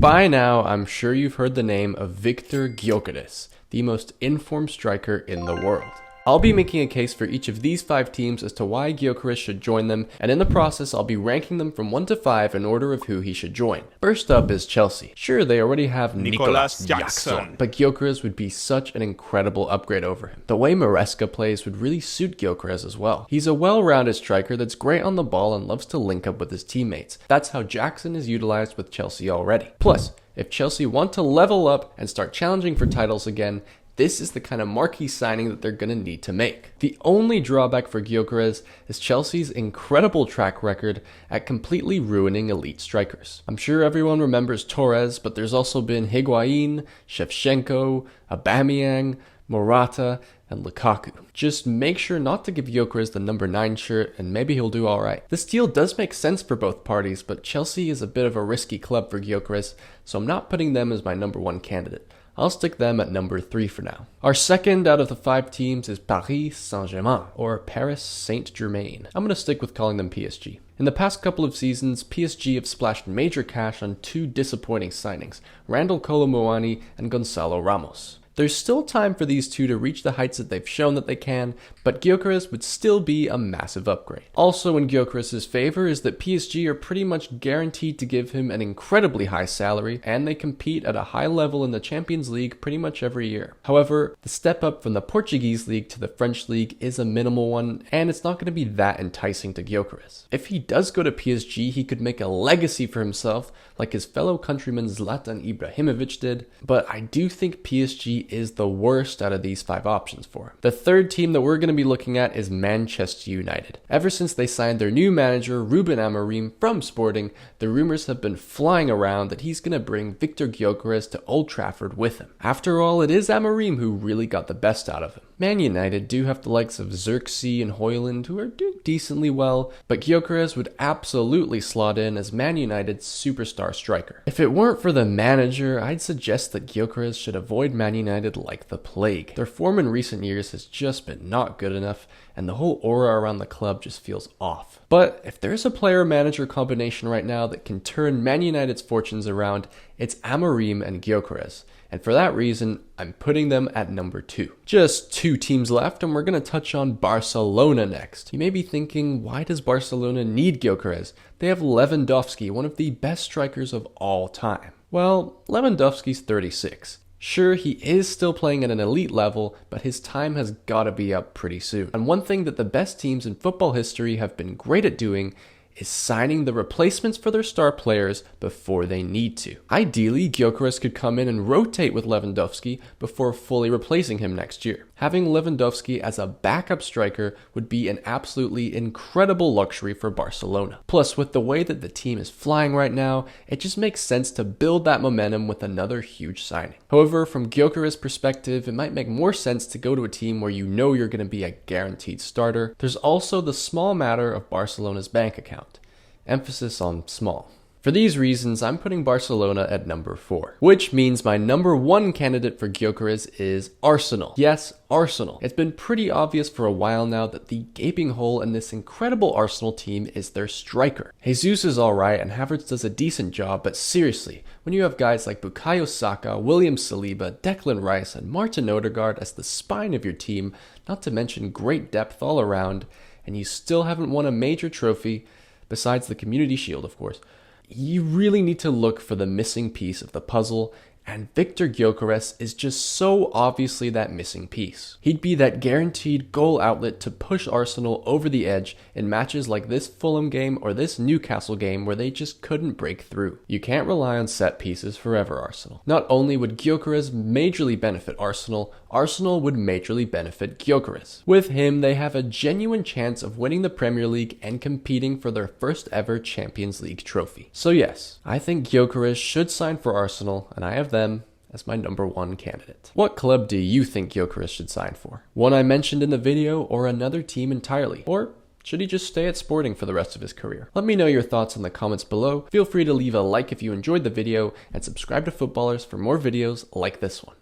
By now, I'm sure you've heard the name of Gyökeres, the most informed striker in the world. I'll be making a case for each of these 5 teams as to why Gyökeres should join them, and in the process I'll be ranking them from 1 to 5 in order of who he should join. First up is Chelsea. Sure, they already have Nicolas Jackson, but Gyökeres would be such an incredible upgrade over him. The way Maresca plays would really suit Gyökeres as well. He's a well-rounded striker that's great on the ball and loves to link up with his teammates. That's how Jackson is utilized with Chelsea already. Plus, if Chelsea want to level up and start challenging for titles again, this is the kind of marquee signing that they're going to need to make. The only drawback for Gyökeres is Chelsea's incredible track record at completely ruining elite strikers. I'm sure everyone remembers Torres, but there's also been Higuain, Shevchenko, Aubameyang, Morata, and Lukaku. Just make sure not to give Gyökeres the number 9 shirt and maybe he'll do alright. This deal does make sense for both parties, but Chelsea is a bit of a risky club for Gyökeres, so I'm not putting them as my number 1 candidate. I'll stick them at number 3 for now. Our second out of the 5 teams is Paris Saint-Germain, or Paris Saint-Germain. I'm going to stick with calling them PSG. In the past couple of seasons, PSG have splashed major cash on 2 disappointing signings, Randal Kolo Muani and Gonzalo Ramos. There's still time for these 2 to reach the heights that they've shown that they can, but Gyökeres would still be a massive upgrade. Also in Gyökeres' favor is that PSG are pretty much guaranteed to give him an incredibly high salary, and they compete at a high level in the Champions League pretty much every year. However, the step up from the Portuguese league to the French league is a minimal one, and it's not going to be that enticing to Gyökeres. If he does go to PSG, he could make a legacy for himself, like his fellow countryman Zlatan Ibrahimovic did, but I do think PSG is the worst out of these 5 options for him. The third team that we're going to be looking at is Manchester United. Ever since they signed their new manager, Ruben Amorim, from Sporting, the rumors have been flying around that he's going to bring Victor Gyökeres to Old Trafford with him. After all, it is Amorim who really got the best out of him. Man United do have the likes of Xerxes and Højlund who are doing decently well, but Gyökeres would absolutely slot in as Man United's superstar striker. If it weren't for the manager, I'd suggest that Gyökeres should avoid Man United like the plague. Their form in recent years has just been not good enough, and the whole aura around the club just feels off. But if there's a player-manager combination right now that can turn Man United's fortunes around, it's Amorim and Gyökeres. And for that reason, I'm putting them at number 2. Just 2 teams left, and we're going to touch on Barcelona next. You may be thinking, why does Barcelona need Gyökeres? They have Lewandowski, one of the best strikers of all time. Well, Lewandowski's 36. Sure, he is still playing at an elite level, but his time has got to be up pretty soon. And one thing that the best teams in football history have been great at doing is signing the replacements for their star players before they need to. Ideally, Gyökeres could come in and rotate with Lewandowski before fully replacing him next year. Having Lewandowski as a backup striker would be an absolutely incredible luxury for Barcelona. Plus, with the way that the team is flying right now, it just makes sense to build that momentum with another huge signing. However, from Gyökeres' perspective, it might make more sense to go to a team where you know you're going to be a guaranteed starter. There's also the small matter of Barcelona's bank account. Emphasis on small. For these reasons, I'm putting Barcelona at number 4, which means my number 1 candidate for Gyökeres is Arsenal. Yes, Arsenal. It's been pretty obvious for a while now that the gaping hole in this incredible Arsenal team is their striker. Jesus is alright and Havertz does a decent job, but seriously, when you have guys like Bukayo Saka, William Saliba, Declan Rice, and Martin Odegaard as the spine of your team, not to mention great depth all around, and you still haven't won a major trophy, besides the Community Shield of course, you really need to look for the missing piece of the puzzle, and Victor Gyökeres is just so obviously that missing piece. He'd be that guaranteed goal outlet to push Arsenal over the edge in matches like this Fulham game or this Newcastle game where they just couldn't break through. You can't rely on set pieces forever, Arsenal. Not only would Gyökeres majorly benefit Arsenal, Arsenal would majorly benefit Gyökeres. With him, they have a genuine chance of winning the Premier League and competing for their first ever Champions League trophy. So yes, I think Gyökeres should sign for Arsenal, and I have them as my number 1 candidate. What club do you think Gyökeres should sign for? One I mentioned in the video, or another team entirely? Or should he just stay at Sporting for the rest of his career? Let me know your thoughts in the comments below. Feel free to leave a like if you enjoyed the video, and subscribe to Footballers for more videos like this one.